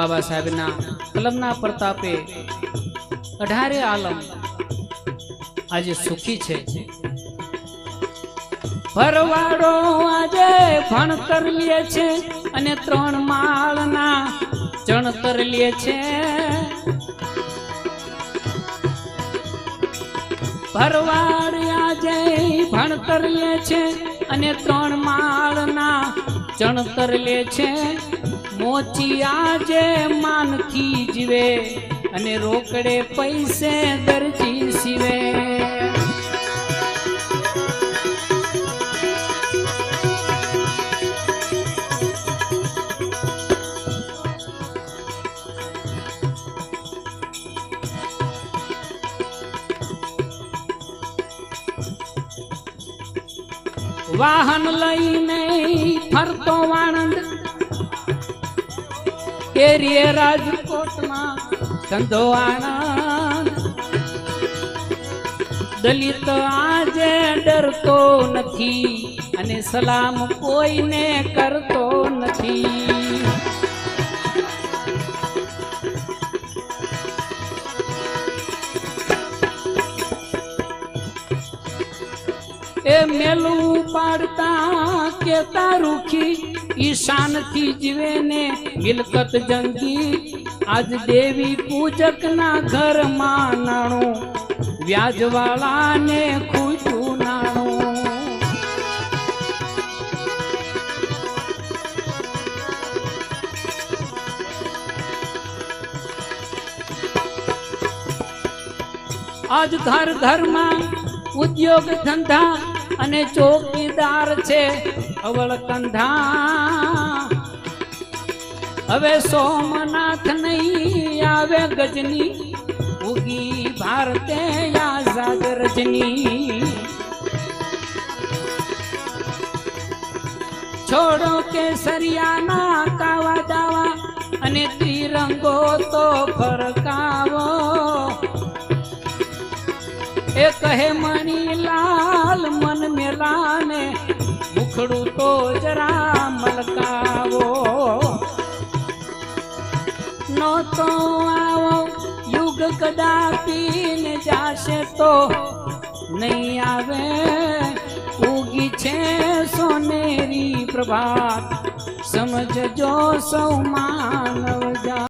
બાબા સાહેબના કલમના પ્રતાપે 18 આલમ આજે સુખી છે। ભરવાડો આજે ભણતર લે છે અને 3 માળના ચણતર લે છે। ભરવાડ આજે ભણતર લે છે અને 3 માળના ચણતર લે છે। મોચી આજે માનથી જીવે અને રોકડે પૈસે દરજી સીવે। વાહન લઈને ફરતો વાણંદ કેરીએ રાજકોટમાં ધંધો આણંદ। દલિત આજે ડરતો નથી અને સલામ કોઈને કરતો નથી। એ મેલું પાડતા કેતા રૂખી ઈશાન થી જીવે ને મિલકત જંગી। આજ દેવી પૂજક ના ઘરમાં નાણું વ્યાજવાળા ને ખૂટ્યું નાણું। આજ ઘર ઘરમાં ઉદ્યોગ ધંધા અને ચોકીદાર છે અવળ કંધા। હવે સોમનાથ નહીં આવે ગજની ઉગી ભારતે આઝાદ રજની। છોડો કેસરિયાના કાવા દાવા અને ત્રિરંગો તો ફરકાવો। એ કહે મણીલાલ મન મેલાને મુખડું તો જરા મલકાવો। નો તો આવો યુગ કદાપી ને જાશે તો નહીં આવે। ઉગી છે સોનેરી પ્રભાત સમજજો સૌ માનવ જા।